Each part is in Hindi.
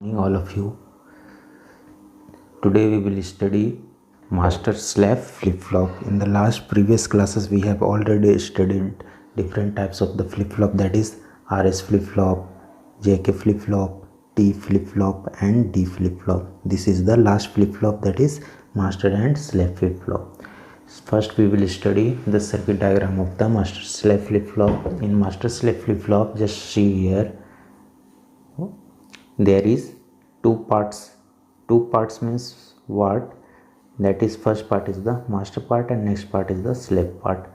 All of you. Today we will study master slave flip-flop. In the last previous classes we have already studied different types of the flip-flop, that is RS flip-flop, JK flip-flop, T flip-flop and D flip-flop. This is the last flip-flop, that is master and slave flip-flop. First we will study the circuit diagram of the master slave flip-flop. In master slave flip-flop, just see here, there is two parts means what, that is first part is the master part and next part is the slave part.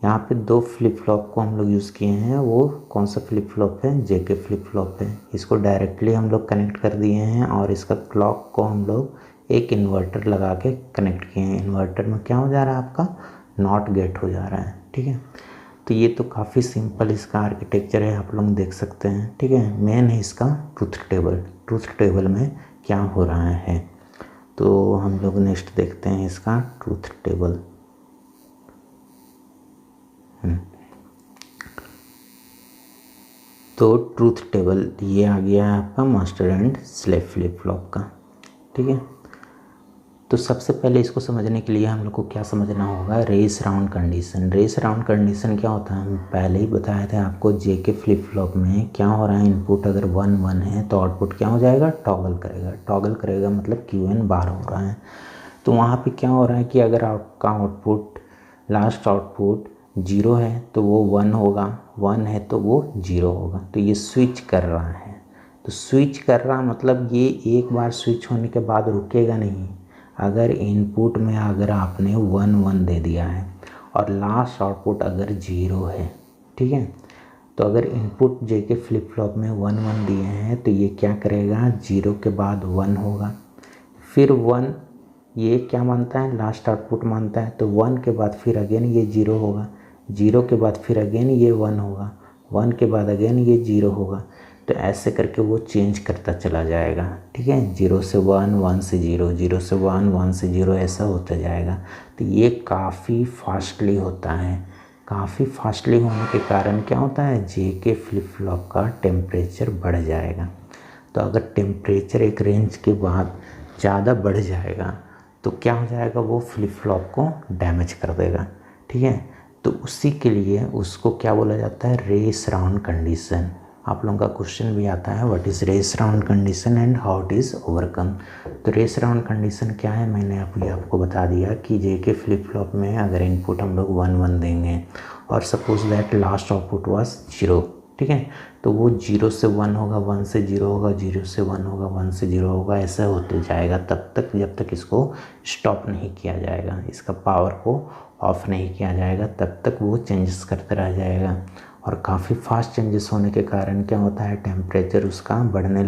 यहाँ पे दो फ्लिप फ्लॉप को हम लोग यूज़ किए हैं, वो कौन सा फ्लिप फ्लॉप है, जेके फ्लिप फ्लॉप है। इसको डायरेक्टली हम लोग कनेक्ट कर दिए हैं और इसका क्लॉक को हम लोग एक इन्वर्टर लगा के कनेक्ट किए हैं। इन्वर्टर में क्या हो जा रहा है, आपका नॉट गेट हो जा रहा है, ठीक है। तो ये तो काफ़ी सिंपल इसका आर्किटेक्चर है, आप लोग देख सकते हैं, ठीक है। मेन है इसका ट्रूथ टेबल में क्या हो रहा है। तो हम लोग नेक्स्ट देखते हैं इसका ट्रूथ टेबल। तो ट्रूथ टेबल ये आ गया है आपका master and slave flip flop का, ठीक है। तो सबसे पहले इसको समझने के लिए हम लोग को क्या समझना होगा, race round condition. Race round condition क्या होता है, हम पहले ही बताए थे आपको। जेके फ्लिप फ्लॉप में क्या हो रहा है, इनपुट अगर 1 1 है तो आउटपुट क्या हो जाएगा, टॉगल करेगा मतलब QN बार हो रहा है। तो वहाँ पे क्या हो रहा है कि अगर आपका आउटपुट लास्ट आउटपुट 0 है तो वो 1 होगा, 1 है तो वो 0 होगा। तो ये स्विच कर रहा है। तो स्विच कर रहा मतलब ये एक बार स्विच होने के बाद रुकेगा नहीं। अगर इनपुट में अगर आपने 1 1 दे दिया है और लास्ट आउटपुट अगर 0 है, ठीक है, तो अगर इनपुट जेके फ्लिप फ्लॉप में 1 1 दिए हैं तो ये क्या करेगा, 0 के बाद 1 होगा, फिर 1 ये क्या मानता है, लास्ट आउटपुट मानता है। तो 1 के बाद फिर अगेन ये 0 होगा, 0 के बाद फिर अगेन ये 1 होगा, 1 के बाद अगेन ये 0 होगा। तो ऐसे करके वो चेंज करता चला जाएगा, ठीक है। 0 से 1 1 से 0, 0 से 1 1 से 0, ऐसा होता जाएगा। तो ये काफ़ी फास्टली होता है। काफ़ी फास्टली होने के कारण क्या होता है, जेके फ्लिप फ्लॉप का टेम्परेचर बढ़ जाएगा। तो अगर टेम्परेचर एक रेंज के बाद ज़्यादा बढ़ जाएगा तो क्या हो जाएगा, वो फ्लिप फ्लॉप को डैमेज कर देगा, ठीक है। तो उसी के लिए उसको क्या बोला जाता है, रेस राउंड कंडीशन। आप लोगों का क्वेश्चन भी आता है, what is race round condition and how it is overcome. तो रेस राउंड कंडीशन क्या है, मैंने आपको बता दिया कि जेके फ्लिप फ्लॉप में अगर इनपुट हम लोग 1 1 देंगे और suppose that last output was 0, ठीक है, तो वो 0 से 1 होगा, 1 से 0 होगा, 0 से 1 होगा, 1 से 0 होगा, ऐसा होते जाएगा तब तक जब तक इसको स्टॉप नहीं किया जाएगा, इसका पावर को ऑफ नहीं किया जाएगा, तब तक वो चेंजेस करते रह जाएगा। और काफ़ी फास्ट चेंजेस होने के कारण क्या होता है, टेम्परेचर उसका बढ़ने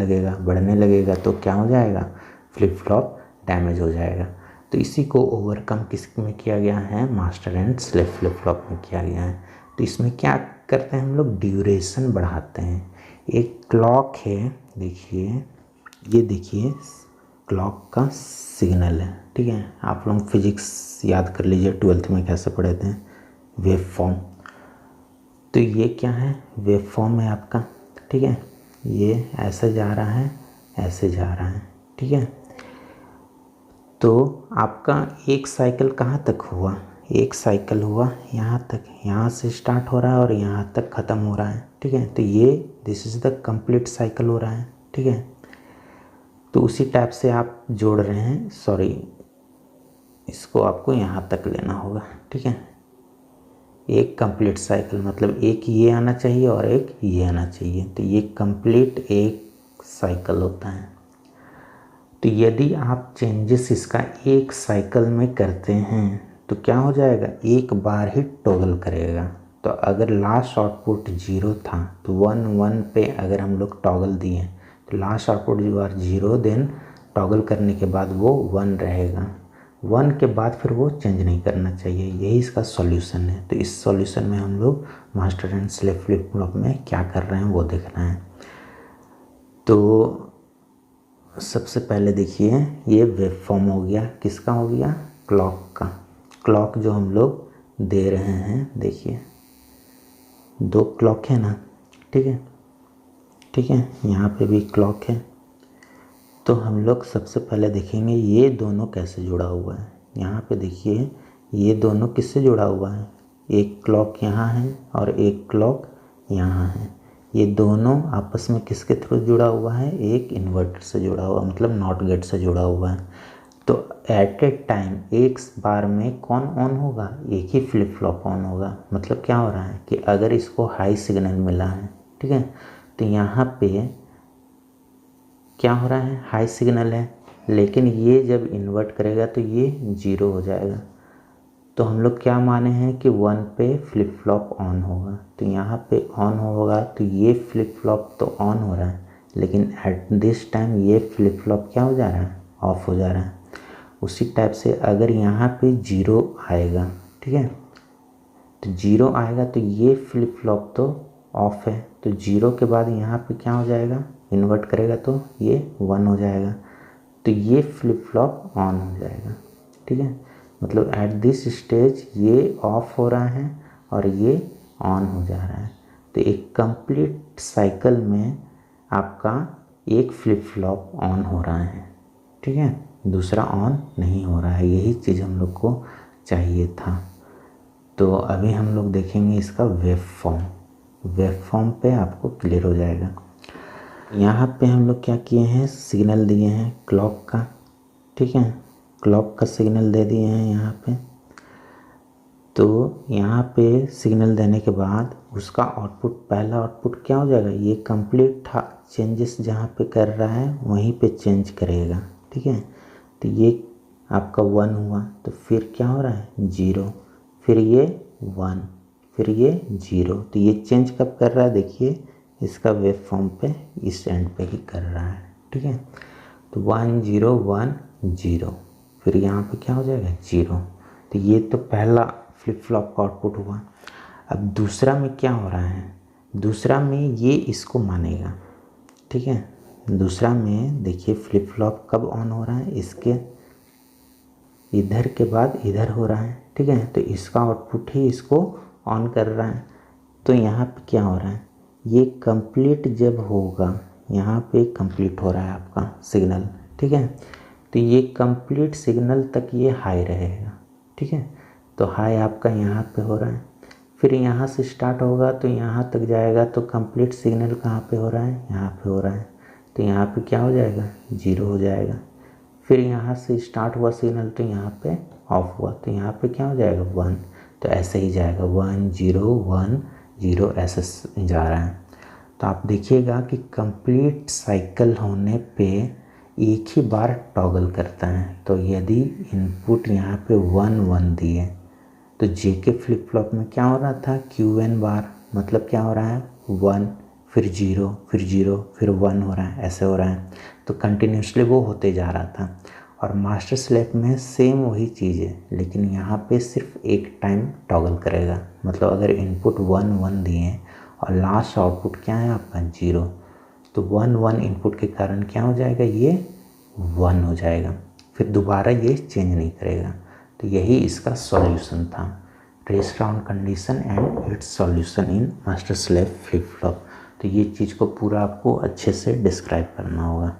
लगेगा तो क्या हो जाएगा, फ्लिप फ्लॉप डैमेज हो जाएगा। तो इसी को ओवरकम किस में किया गया है, master and slave flip flop में किया गया है। तो इसमें क्या करते हैं हम लोग, ड्यूरेशन बढ़ाते हैं। एक क्लॉक है, देखिए ये देखिए क्लॉक का सिग्नल है, ठीक है। आप लोग फिजिक्स याद कर लीजिए, 12th में कैसे पढ़े थे, वेव फॉर्म। तो ये क्या है, वेव फॉर्म है आपका, ठीक है। ये ऐसे जा रहा है, ऐसे जा रहा है, ठीक है। तो आपका एक साइकिल कहाँ तक हुआ, एक साइकिल हुआ यहाँ तक, यहाँ से स्टार्ट हो रहा है और यहाँ तक ख़त्म हो रहा है, ठीक है। तो ये this is the complete cycle हो रहा है, ठीक है। तो उसी टाइप से आप जोड़ रहे हैं, सॉरी इसको आपको यहाँ तक लेना होगा, ठीक है। एक कंप्लीट साइकिल मतलब एक ये आना चाहिए और एक ये आना चाहिए, तो ये कंप्लीट एक साइकिल होता है। तो यदि आप चेंजेस इसका एक साइकिल में करते हैं तो क्या हो जाएगा, एक बार ही टॉगल करेगा। तो अगर लास्ट आउटपुट 0 था तो 1 1 पे अगर हम लोग टॉगल दिए तो लास्ट आउटपुट जो बार 0, देन टॉगल करने के बाद वो 1 रहेगा, 1 के बाद फिर वो चेंज नहीं करना चाहिए। यही इसका सॉल्यूशन है। तो इस सॉल्यूशन में हम लोग master and slave flip flop में क्या कर रहे हैं वो देखना है। तो सबसे पहले देखिए, ये वेव फॉर्म हो गया, किसका हो गया, क्लॉक का। क्लॉक जो हम लोग दे रहे हैं, देखिए 2 क्लॉक है ना, ठीक है, ठीक है, यहाँ पे भी क्लॉक है। तो हम लोग सबसे पहले देखेंगे ये दोनों कैसे जुड़ा हुआ है। यहाँ पे देखिए ये दोनों किससे जुड़ा हुआ है, एक क्लॉक यहाँ है और एक क्लॉक यहाँ है। ये दोनों आपस में किसके थ्रू जुड़ा हुआ है, एक इन्वर्टर से जुड़ा हुआ, मतलब नॉट गेट से जुड़ा हुआ है। तो एट ए टाइम एक बार में कौन ऑन होगा, एक ही फ्लिप फ्लॉप ऑन होगा। मतलब क्या हो रहा है कि अगर इसको हाई सिग्नल मिला है, ठीक है, तो यहाँ पे क्या हो रहा है, हाई सिग्नल है, लेकिन ये जब इन्वर्ट करेगा तो ये 0 हो जाएगा। तो हम लोग क्या माने हैं कि 1 पे फ्लिप फ्लॉप ऑन होगा। तो यहाँ पे ऑन होगा तो ये फ्लिप फ्लॉप तो ऑन हो रहा है, लेकिन एट दिस टाइम ये फ्लिप फ्लॉप क्या हो जा रहा है, ऑफ हो जा रहा है। उसी टाइप से अगर यहाँ पे 0 आएगा, ठीक है, तो 0 आएगा तो ये फ्लिप फ्लॉप तो ऑफ है, तो 0 के बाद यहाँ पे क्या हो जाएगा, इन्वर्ट करेगा तो ये 1 हो जाएगा, तो ये फ्लिप फ्लॉप ऑन हो जाएगा। ठीक है, मतलब एट दिस स्टेज ये ऑफ हो रहा है और ये ऑन हो जा रहा है। तो एक कंप्लीट साइकिल में आपका एक फ्लिप फ्लॉप ऑन हो रहा है, ठीक है, दूसरा ऑन नहीं हो रहा है। यही चीज़ हम लोग को चाहिए था। तो अभी हम लोग देखेंगे इसका वेव फॉर्म। वेव फॉर्म पे आपको क्लियर हो जाएगा। यहाँ पे हम लोग क्या किए हैं, सिग्नल दिए हैं क्लॉक का, ठीक है, क्लॉक का सिग्नल दे दिए हैं यहाँ पे। तो यहाँ पे सिग्नल देने के बाद उसका आउटपुट, पहला आउटपुट क्या हो जाएगा, ये कंप्लीट चेंजेस जहाँ पे कर रहा है वहीं पे चेंज करेगा, ठीक है। तो ये आपका 1 हुआ, तो फिर क्या हो रहा है 0, फिर ये 1, फिर ये 0। तो ये चेंज कब कर रहा है, देखिए इसका वेव फॉर्म पे इस एंड पे ही कर रहा है, ठीक है। तो 1 0 1 0, फिर यहाँ पे क्या हो जाएगा 0। तो ये तो पहला फ्लिप फ्लॉप का आउटपुट हुआ। अब दूसरा में क्या हो रहा है, दूसरा में ये इसको मानेगा, ठीक है। दूसरा में देखिए फ्लिप फ्लॉप कब ऑन हो रहा है, इसके इधर के बाद इधर हो रहा है, ठीक है। तो इसका आउटपुट ही इसको ऑन कर रहा है। तो यहाँ पे क्या हो रहा है, ये कंप्लीट जब होगा, यहाँ पे कंप्लीट हो रहा है आपका सिग्नल, ठीक है। तो ये कंप्लीट सिग्नल तक ये हाई रहेगा, ठीक है। तो हाई आपका यहाँ पे हो रहा है, फिर यहाँ से स्टार्ट होगा तो यहाँ तक जाएगा। तो कंप्लीट सिग्नल कहाँ पे हो रहा है, यहाँ पे हो रहा है। तो यहाँ पे क्या हो जाएगा 0 हो जाएगा। फिर यहाँ से स्टार्ट हुआ सिग्नल तो यहाँ पे ऑफ हुआ, तो यहाँ पे क्या हो जाएगा 1। तो ऐसे ही जाएगा 1 0 1 0, ऐसे जा रहा है। तो आप देखिएगा कि कंप्लीट साइकिल होने पे एक ही बार टॉगल करता है। तो यदि इनपुट यहाँ पे 1 1 दिए तो जेके फ्लिप फ्लॉप में क्या हो रहा था, QN बार, मतलब क्या हो रहा है 1 फिर 0 फिर 0 फिर 1 हो रहा है, ऐसे हो रहा है। तो कंटिन्यूसली वो होते जा रहा था। और मास्टर स्लेव में सेम वही चीज़ है, लेकिन यहाँ पे सिर्फ एक टाइम टॉगल करेगा। मतलब अगर इनपुट 1 1 दिए और लास्ट आउटपुट क्या है आपका 0, तो 1 1 इनपुट के कारण क्या हो जाएगा, ये 1 हो जाएगा, फिर दोबारा ये चेंज नहीं करेगा। तो यही इसका सॉल्यूशन था, race round condition and its solution in master slave flip flop. तो ये चीज़ को पूरा आपको अच्छे से डिस्क्राइब करना होगा।